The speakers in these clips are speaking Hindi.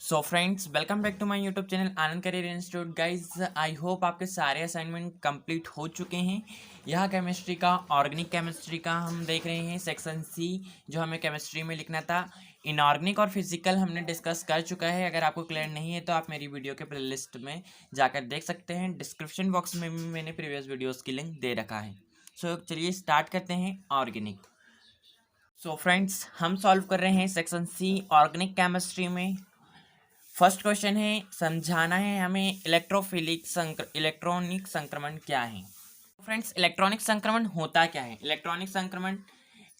So friends, welcome back to my YouTube channel Anand career institute. Guys, I hope आपके सारे असाइनमेंट कंप्लीट हो चुके हैं। यह केमिस्ट्री का ऑर्गेनिक केमिस्ट्री का हम देख रहे हैं सेक्शन सी, जो हमें केमिस्ट्री में लिखना था। इनऑर्गेनिक और फिजिकल हमने डिस्कस कर चुका है। अगर आपको क्लियर नहीं है तो आप मेरी वीडियो के प्लेलिस्ट में जाकर देख सकते हैं। डिस्क्रिप्शन बॉक्स में भी मैंने प्रीवियस वीडियोज़ की लिंक दे रखा है। सो चलिए स्टार्ट करते हैं ऑर्गेनिक। सो फ्रेंड्स, हम सॉल्व कर रहे हैं सेक्शन सी ऑर्गेनिक केमिस्ट्री में। फर्स्ट क्वेश्चन है, समझाना है हमें इलेक्ट्रॉनिक संक्रमण क्या है। फ्रेंड्स, इलेक्ट्रॉनिक संक्रमण होता क्या है। इलेक्ट्रॉनिक संक्रमण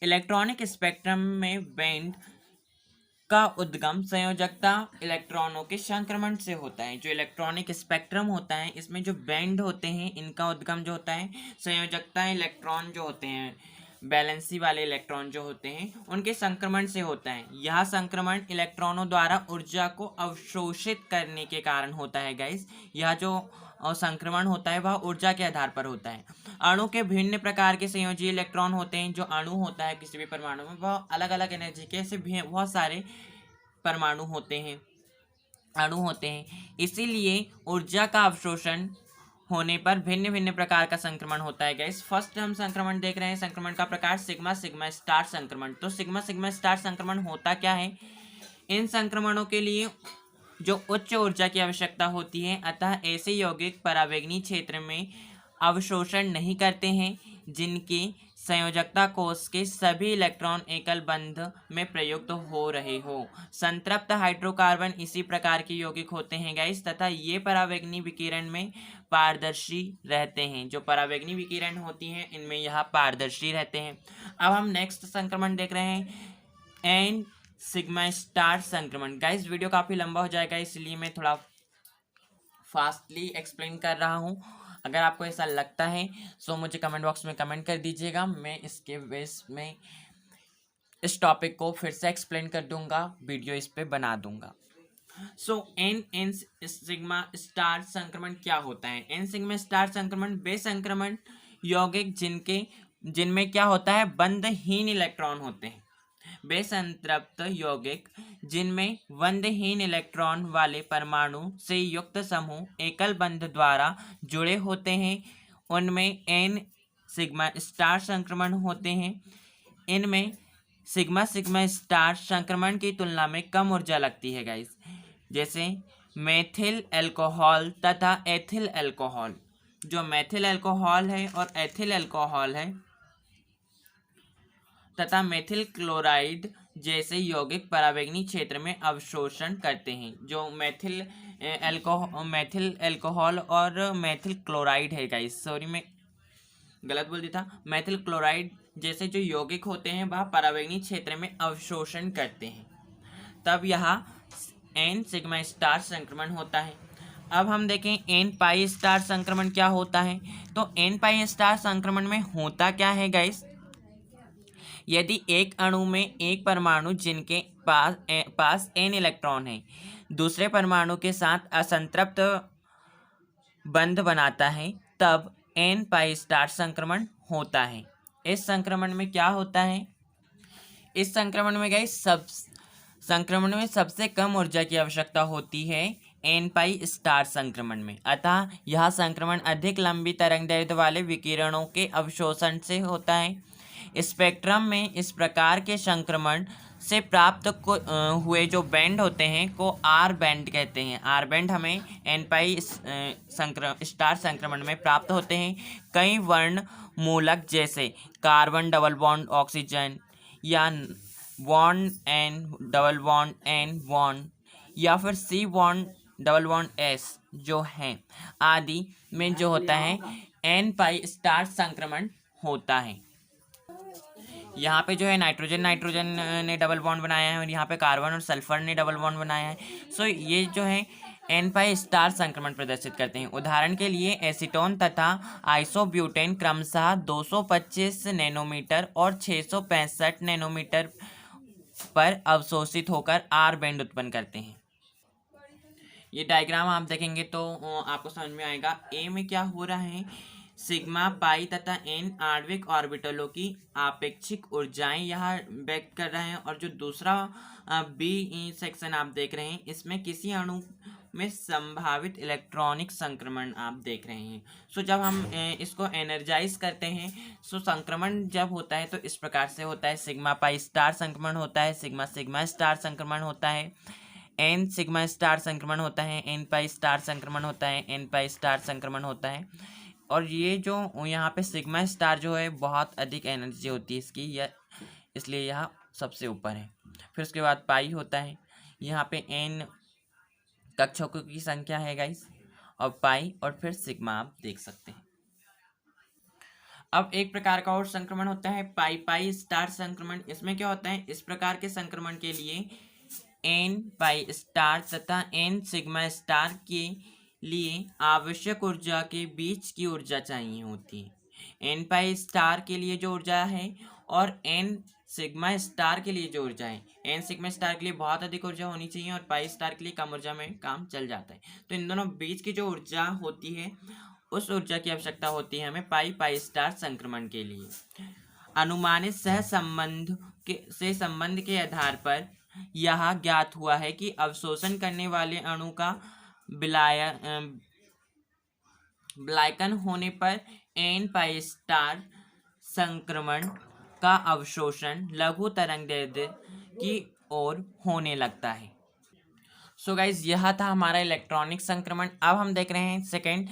इलेक्ट्रॉनिक स्पेक्ट्रम में बैंड का उद्गम संयोजकता इलेक्ट्रॉनों के संक्रमण से होता है। जो इलेक्ट्रॉनिक स्पेक्ट्रम होता है, इसमें जो बैंड होते हैं, इनका उद्गम जो होता है संयोजकता इलेक्ट्रॉन जो होते हैं, बैलेंसी वाले इलेक्ट्रॉन जो होते हैं, उनके संक्रमण से होता है। यह संक्रमण इलेक्ट्रॉनों द्वारा ऊर्जा को अवशोषित करने के कारण होता है। गाइस, यह जो संक्रमण होता है वह ऊर्जा के आधार पर होता है। अणु के भिन्न प्रकार के संयोजी इलेक्ट्रॉन होते हैं। जो अणु होता है किसी भी परमाणु में, वह अलग अलग एनर्जी के ऐसे बहुत सारे परमाणु होते हैं, अणु होते हैं। इसीलिए ऊर्जा का अवशोषण होने पर भिन्न भिन्न प्रकार का संक्रमण होता है। गाइस, फर्स्ट हम संक्रमण देख रहे हैं। संक्रमण का प्रकार सिग्मा सिग्मा स्टार संक्रमण। तो सिग्मा सिग्मा स्टार संक्रमण होता क्या है। इन संक्रमणों के लिए जो उच्च ऊर्जा की आवश्यकता होती है, अतः ऐसे यौगिक परावैंगनी क्षेत्र में अवशोषण नहीं करते हैं, जिनकी संयोजकता कोष के सभी इलेक्ट्रॉन एकल बंध में प्रयुक्त हो रहे हो। संतृप्त हाइड्रोकार्बन इसी प्रकार के यौगिक होते हैं गाइस, तथा ये परावैंगनी विकिरण में पारदर्शी रहते हैं। जो परावैंगनी विकिरण होती हैं, इनमें यह पारदर्शी रहते हैं। अब हम नेक्स्ट संक्रमण देख रहे हैं, एन सिग्मा स्टार संक्रमण। गाइस, वीडियो काफ़ी लंबा हो जाएगा, इसलिए मैं थोड़ा फास्टली एक्सप्लेन कर रहा हूँ। अगर आपको ऐसा लगता है सो मुझे कमेंट बॉक्स में कमेंट कर दीजिएगा। मैं इसके बेस में इस टॉपिक को फिर से एक्सप्लेन कर दूंगा, वीडियो इस पे बना दूंगा। सो एन सिग्मा स्टार संक्रमण क्या होता है। एन सिग्मा स्टार संक्रमण वे संक्रमण यौगिक जिनमें क्या होता है, बंधहीन इलेक्ट्रॉन होते हैं। वे संतृप्त यौगिक जिनमें बंधहीन इलेक्ट्रॉन वाले परमाणु से युक्त समूह एकल बंध द्वारा जुड़े होते हैं, उनमें एन सिग्मा स्टार संक्रमण होते हैं। इनमें सिग्मा सिग्मा स्टार संक्रमण की तुलना में कम ऊर्जा लगती है गाइस। जैसे मेथिल अल्कोहल तथा एथिल अल्कोहल। जो मेथिल अल्कोहल है और एथिल अल्कोहल है तथा मेथिल क्लोराइड जैसे यौगिक परावैंगनी क्षेत्र में अवशोषण करते हैं। जो मेथिल अल्कोहल और मेथिल क्लोराइड है गाइस, सॉरी मैं गलत बोल दिया था। मेथिल क्लोराइड जैसे जो यौगिक होते हैं वह परावैंगनी क्षेत्र में अवशोषण करते हैं, तब यह एन सिग्मा स्टार संक्रमण होता है। अब हम देखें एन पाई स्टार संक्रमण क्या होता है। तो एन पाई स्टार संक्रमण में होता क्या है गाइस, यदि एक अणु में एक परमाणु जिनके पास एन इलेक्ट्रॉन है, दूसरे परमाणु के साथ असंतृप्त बंध बनाता है, तब एन पाई स्टार संक्रमण होता है। इस संक्रमण में क्या होता है, इस संक्रमण में गाइस संक्रमण में सबसे कम ऊर्जा की आवश्यकता होती है एन पाई स्टार संक्रमण में। अतः यह संक्रमण अधिक लंबी तरंगदैर्घ्य वाले विकिरणों के अवशोषण से होता है। स्पेक्ट्रम में इस प्रकार के संक्रमण से प्राप्त हुए जो बैंड होते हैं को आर बैंड कहते हैं। आर बैंड हमें एन पाई स्टार संक्रमण में प्राप्त होते हैं। कई वर्ण मूलक जैसे कार्बन डबल बॉन्ड ऑक्सीजन, या bond N double bond N bond, या फिर C bond double bond S जो हैं आदि में जो होता है एन पाई स्टार संक्रमण होता है। यहाँ पे जो है नाइट्रोजन ने डबल बॉन्ड बनाया है, और यहाँ पे कार्बन और सल्फर ने डबल बॉन्ड बनाया है। सो ये जो है एन पाई स्टार संक्रमण प्रदर्शित करते हैं। उदाहरण के लिए एसीटोन तथा आइसोब्यूटेन क्रमशः 225 नैनोमीटर और 665 नैनोमीटर पर अवशोषित होकर आर बैंड उत्पन्न करते हैं। ये डायग्राम आप देखेंगे तो आपको समझ में आएगा। ए में क्या हो रहा है, सिग्मा पाई तथा एन आणविक ऑर्बिटलों की आपेक्षिक ऊर्जाएं यहाँ व्यक्त कर रहे हैं। और जो दूसरा बी सेक्शन आप देख रहे हैं, इसमें किसी अणु में संभावित इलेक्ट्रॉनिक संक्रमण आप देख रहे हैं। सो जब हम इसको एनर्जाइज करते हैं, सो संक्रमण जब होता है तो इस प्रकार से होता है। सिग्मा पाई स्टार संक्रमण होता है, सिग्मा सिग्मा स्टार संक्रमण होता है, एन सिग्मा स्टार संक्रमण होता है, एन पाई स्टार संक्रमण होता है, एन पाई स्टार संक्रमण होता है। और ये जो यहाँ पे सिग्मा स्टार जो है बहुत अधिक एनर्जी होती है इसकी, या इसलिए यह सबसे ऊपर है। फिर उसके बाद पाई होता है, यहाँ पे एन कक्षकों की संख्या है गाइस, और पाई और फिर सिग्मा आप देख सकते हैं। अब एक प्रकार का और संक्रमण होता है पाई पाई स्टार संक्रमण। इसमें क्या होता है, इस प्रकार के संक्रमण के लिए एन पाई स्टार तथा एन सिग्मा स्टार के लिए आवश्यक ऊर्जा के बीच की ऊर्जा चाहिए होती है। एन पाई स्टार के लिए जो ऊर्जा है और एन सिग्मा स्टार के लिए जो ऊर्जा है, एन सिग्मा स्टार के लिए बहुत अधिक ऊर्जा होनी चाहिए और पाई स्टार के लिए कम ऊर्जा में काम चल जाता है। तो इन दोनों बीच की जो ऊर्जा होती है, उस ऊर्जा की आवश्यकता होती है हमें पाई पाई स्टार संक्रमण के लिए। अनुमानित सह संबंध से संबंध के आधार पर यह ज्ञात हुआ है कि अवशोषण करने वाले अणु का विलायकन होने पर एन पाई स्टार संक्रमण का अवशोषण लघु तरंगदैर्ध्य की ओर होने लगता है। सो गाइज, यह था हमारा इलेक्ट्रॉनिक संक्रमण। अब हम देख रहे हैं सेकेंड,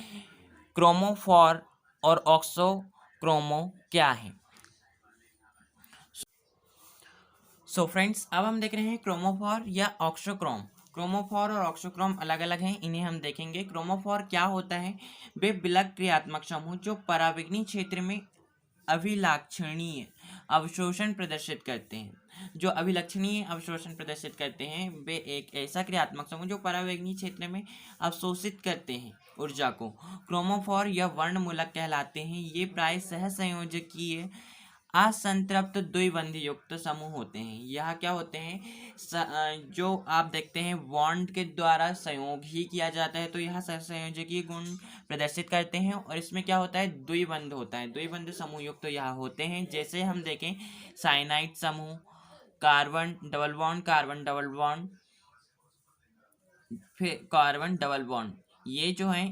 क्रोमोफोर और ऑक्सोक्रोमो क्या है। सो फ्रेंड्स, अब हम देख रहे हैं क्रोमोफोर या ऑक्सोक्रोम। क्रोमोफोर और ऑक्सोक्रोम अलग अलग हैं, इन्हें हम देखेंगे। क्रोमोफोर क्या होता है, वे विलग क्रियात्मक समूह जो परावैंगनी क्षेत्र में अभिलक्षणीय अवशोषण प्रदर्शित करते हैं। जो अभिलक्षणीय अवशोषण प्रदर्शित करते हैं वे एक ऐसा क्रियात्मक समूह जो परावैंगनी क्षेत्र में अवशोषित करते हैं ऊर्जा को, क्रोमोफोर या वर्णमूलक कहलाते हैं। ये प्राय सहसंयोजकीय असंतृप्त द्विबंध युक्त समूह होते हैं। यह क्या होते हैं, जो आप देखते हैं बॉन्ड के द्वारा संयोग ही किया जाता है, तो यह सहसंयोजकीय गुण प्रदर्शित करते हैं। और इसमें क्या होता है, द्विबंध होता है, द्विबंध समूह युक्त तो यह होते हैं। जैसे हम देखें साइनाइड समूह, carbon double bond, carbon double bond, फिर कार्बन डबल बॉन्ड, ये जो है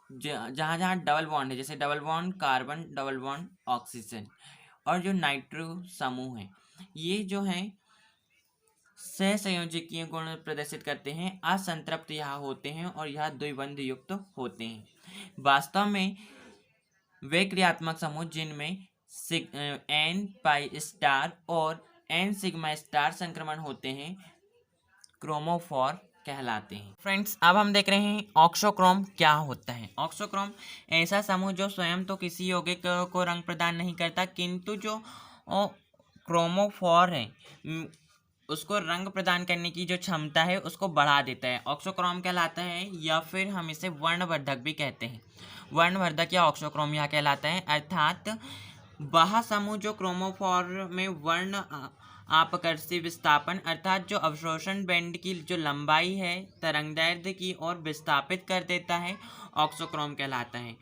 जहाँ जहाँ डबल बॉन्ड है, जैसे double bond carbon, double bond oxygen. और जो नाइट्रो समूह है, ये जो है सहसंयोजकीय गुण प्रदर्शित करते हैं, असंतृप्त यह होते हैं और यह द्विबंध युक्त होते हैं। वास्तव में वे क्रियात्मक समूह जिनमें एन पाई स्टार और एन सिग्मा स्टार संक्रमण होते हैं, क्रोमोफोर कहलाते हैं। फ्रेंड्स, अब हम देख रहे हैं ऑक्सोक्रोम क्या होता है। ऑक्सोक्रोम ऐसा समूह जो स्वयं तो किसी यौगिक को रंग प्रदान नहीं करता, किंतु जो क्रोमोफोर है उसको रंग प्रदान करने की जो क्षमता है उसको बढ़ा देता है, ऑक्सोक्रोम कहलाता है। या फिर हम इसे वर्णवर्धक भी कहते हैं, वर्णवर्धक या ऑक्सोक्रोम यह कहलाता है। अर्थात वह समूह जो क्रोमोफोर में वर्ण आपकर्षी विस्थापन अर्थात जो अवशोषण बैंड की जो लंबाई है तरंगदैर्ध्य की ओर विस्थापित कर देता है, ऑक्सोक्रोम कहलाता है।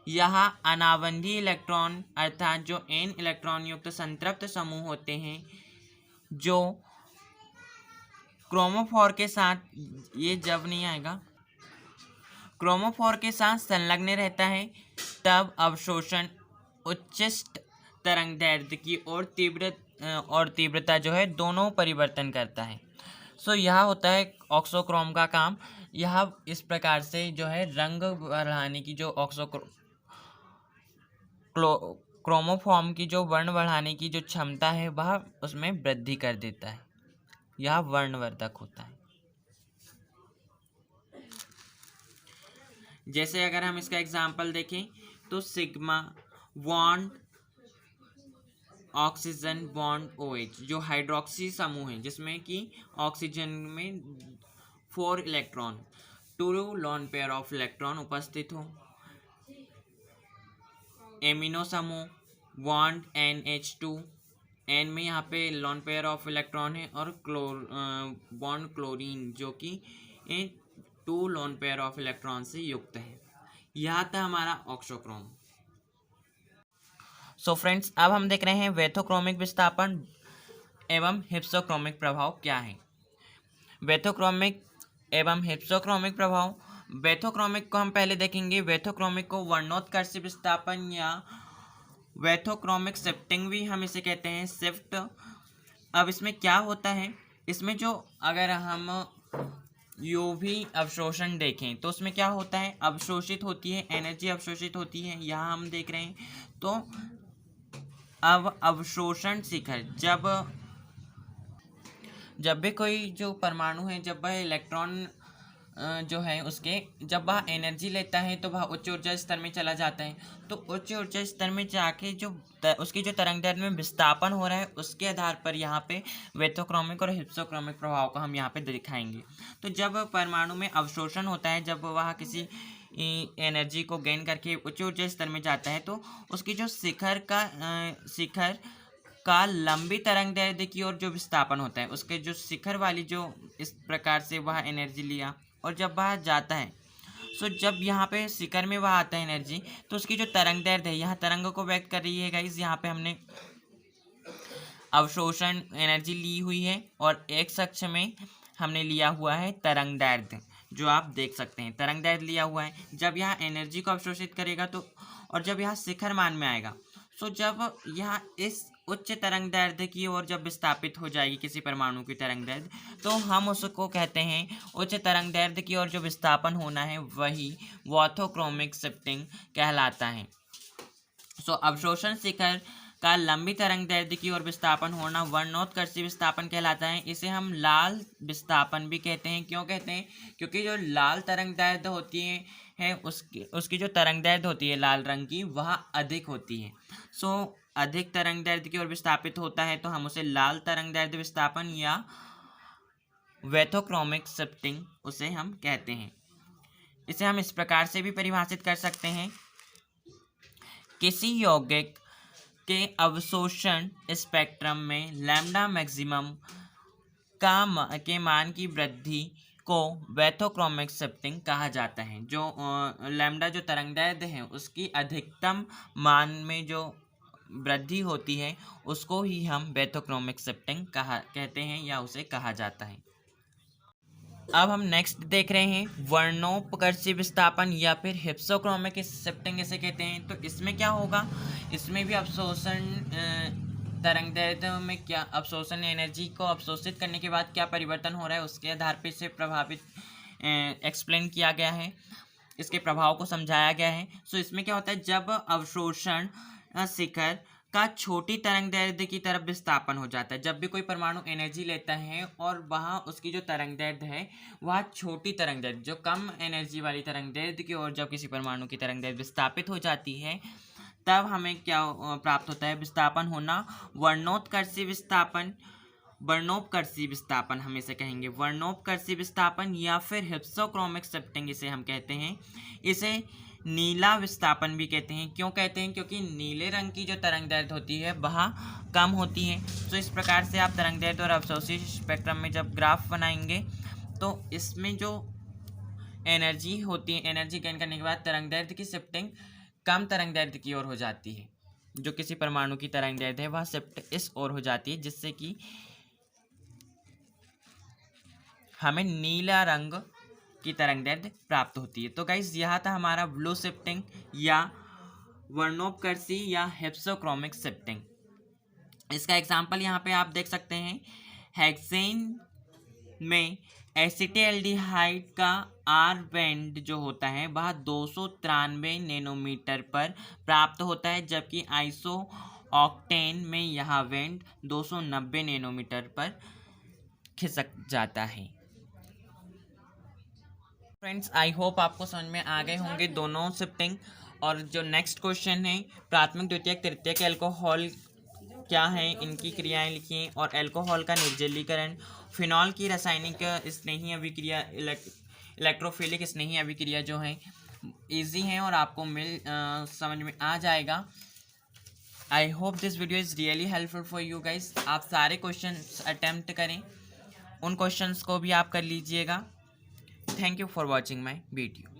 यह अनाबंधी इलेक्ट्रॉन अर्थात जो एन इलेक्ट्रॉन युक्त संतृप्त समूह होते हैं, जो क्रोमोफोर के साथ, ये जब नहीं आएगा, क्रोमोफोर के साथ संलग्न रहता है, तब अवशोषण उच्चिष्ट तरंगदैर्ध्य की और तीव्रता जो है दोनों परिवर्तन करता है। सो यह होता है ऑक्सोक्रोम का काम। यह इस प्रकार से जो है रंग बढ़ाने की जो क्रोमोफॉर्म की जो वर्ण बढ़ाने की जो क्षमता है वह उसमें वृद्धि कर देता है। यह वर्णवर्धक होता है। जैसे अगर हम इसका एग्जाम्पल देखें तो sigma bond oxygen bond OH जो हाइड्रोक्सी समूह है, जिसमें कि ऑक्सीजन में 4 electron, 2 lone pair of electron उपस्थित हो। एमिनो समूह बॉन्ड NH2, एन में यहाँ पे लोन पेयर ऑफ इलेक्ट्रॉन है, और बॉन्ड क्लोरीन जो कि 2 लोन पेयर ऑफ इलेक्ट्रॉन से युक्त है। यह था हमारा ऑक्सोक्रोम। सो फ्रेंड्स, अब हम देख रहे हैं वेथोक्रोमिक विस्थापन एवं हिप्सोक्रोमिक प्रभाव क्या है। वेथोक्रोमिक एवं हिप्सोक्रोमिक प्रभाव। वेथोक्रोमिक को हम पहले देखेंगे। वेथोक्रोमिक को वर्णोत्कर्षी विस्थापन या वेथोक्रोमिक शिफ्टिंग भी हम इसे कहते हैं, शिफ्ट। अब इसमें क्या होता है, इसमें जो अगर हम यूवी अवशोषण देखें तो उसमें क्या होता है, अवशोषित होती है, एनर्जी अवशोषित होती है, यहाँ हम देख रहे हैं। तो अब अवशोषण शिखर, जब भी कोई जो परमाणु है, जब वह इलेक्ट्रॉन जो है उसके, जब वह एनर्जी लेता है तो वह उच्च ऊर्जा स्तर में चला जाता है। तो उच्च ऊर्जा स्तर में जाके जो उसकी जो तरंगदैर्ध्य में विस्थापन हो रहा है, उसके आधार पर यहाँ पे वेथोक्रोमिक और हिप्सोक्रोमिक प्रभाव को हम यहाँ पे दिखाएंगे। तो जब परमाणु में अवशोषण होता है, जब वह किसी एनर्जी को गेन करके उच्च ऊर्जा स्तर में जाता है, तो उसकी जो शिखर का लंबी तरंगदैर्ध्य की ओर जो विस्थापन होता है, उसके जो शिखर वाली जो इस प्रकार से वह एनर्जी लिया और जब वह जाता है, सो जब यहाँ पे शिखर में वह आता है एनर्जी, तो उसकी जो तरंगदैर्ध्य है, यहाँ तरंग को व्यक्त कर रही है गाइस। यहाँ पे हमने अवशोषण एनर्जी ली हुई है और एक अक्ष में हमने लिया हुआ है तरंगदैर्ध्य, जो आप देख सकते हैं तरंगदैर्ध्य लिया हुआ है। जब यहाँ एनर्जी को अवशोषित करेगा तो, और जब यहाँ शिखर मान में आएगा, सो जब यहाँ इस उच्च तरंगदैर्ध्य की ओर जब विस्थापित हो जाएगी किसी परमाणु की तरंगदैर्ध्य, तो हम उसको कहते हैं उच्च तरंगदैर्ध्य की ओर जो विस्थापन होना है वही वेथोक्रोमिक शिफ्टिंग कहलाता है। सो अवशोषण शिखर का लंबी तरंगदैर्ध्य की ओर विस्थापन होना वर्णोत्कर्षी विस्थापन कहलाता है। इसे हम लाल विस्थापन भी कहते हैं। क्यों कहते हैं? क्योंकि जो लाल तरंगदैर्ध्य होती है उसकी जो तरंगदैर्ध्य होती है लाल रंग की, वह अधिक होती है। सो अधिक तरंगदैर्ध्य की ओर विस्थापित होता है तो हम उसे लाल तरंगदैर्ध्य विस्थापन या वेथोक्रोमिक शिफ्टिंग उसे हम कहते हैं। इसे हम इस प्रकार से भी परिभाषित कर सकते हैं, किसी यौगिक के अवशोषण स्पेक्ट्रम में लैम्डा मैक्सिमम के मान की वृद्धि को वेथोक्रोमिक शिफ्टिंग कहा जाता है। जो लैम्डा जो तरंगदैर्ध्य है उसकी अधिकतम मान में जो वृद्धि होती है उसको ही हम वेथोक्रोमिक शिफ्टिंग कहते हैं या उसे कहा जाता है। अब हम नेक्स्ट देख रहे हैं वर्णोपकर्षी विस्थापन या फिर हिप्सोक्रोमिक शिफ्टिंग इसे कहते हैं। तो इसमें क्या होगा, इसमें भी अवशोषण तरंगदैर्ध्य में क्या अवशोषण एनर्जी को अवशोषित करने के बाद क्या परिवर्तन हो रहा है उसके आधार पर इसे प्रभावित एक्सप्लेन किया गया है, इसके प्रभाव को समझाया गया है। सो इसमें क्या होता है, जब अवशोषण शिखर का छोटी तरंगदैर्ध्य की तरफ विस्थापन हो जाता है, जब भी कोई परमाणु एनर्जी लेता है और वहाँ उसकी जो तरंगदैर्ध्य है वह छोटी तरंगदैर्ध्य, जो कम एनर्जी वाली तरंगदैर्ध्य की ओर जब किसी परमाणु की तरंगदैर्ध्य विस्थापित हो जाती है, तब हमें क्या प्राप्त होता है, विस्थापन होना वर्णोत्कर्षी विस्थापन, वर्णोपकर्षी विस्थापन हम इसे कहेंगे, वर्णोपकर्षी विस्थापन या फिर हिप्सोक्रोमिक शिफ्टिंग इसे हम कहते हैं। इसे नीला विस्थापन भी कहते हैं। क्यों कहते हैं? क्योंकि नीले रंग की जो तरंगदैर्ध्य होती है वह कम होती है। तो इस प्रकार से आप तरंगदैर्ध्य और अवशोषित स्पेक्ट्रम में जब ग्राफ बनाएंगे तो इसमें जो एनर्जी होती है, एनर्जी गेन करने के बाद तरंगदैर्ध्य की शिफ्टिंग कम तरंगदैर्ध्य की ओर हो जाती है। जो किसी परमाणु की तरंगदैर्ध्य है वह शिफ्ट इस ओर हो जाती है, जिससे कि हमें नीला रंग की तरंगदैर्ध्य प्राप्त होती है। तो गाइस यह था हमारा ब्लू शिफ्टिंग या वर्णोपकर्षी या हिप्सोक्रोमिक शिफ्टिंग। इसका एग्जांपल यहाँ पे आप देख सकते हैं। हेक्सेन में एसिटाल्डिहाइड का आर बैंड जो होता है वह 293 नैनोमीटर पर प्राप्त होता है, जबकि आइसो ऑक्टेन में यह बैंड 290 नैनोमीटर पर खिसक जाता है। फ्रेंड्स, आई होप आपको समझ में आ गए होंगे दोनों शिफ्टिंग। और जो नेक्स्ट क्वेश्चन है, प्राथमिक द्वितीयक तृतीयक एल्कोहल क्या है, इनकी क्रियाएं लिखिए। और एल्कोहल का निर्जलीकरण, फिनॉल की रासायनिक स्नेही अभिक्रिया, इलेक्ट्रोफिलिक स्नेही अभिक्रिया जो है इजी हैं और आपको समझ में आ जाएगा। I hope this video is really helpful for you guys. आप सारे क्वेश्चन अटेम्प्ट करें, उन क्वेश्चंस को भी आप कर लीजिएगा। Thank you for watching my video.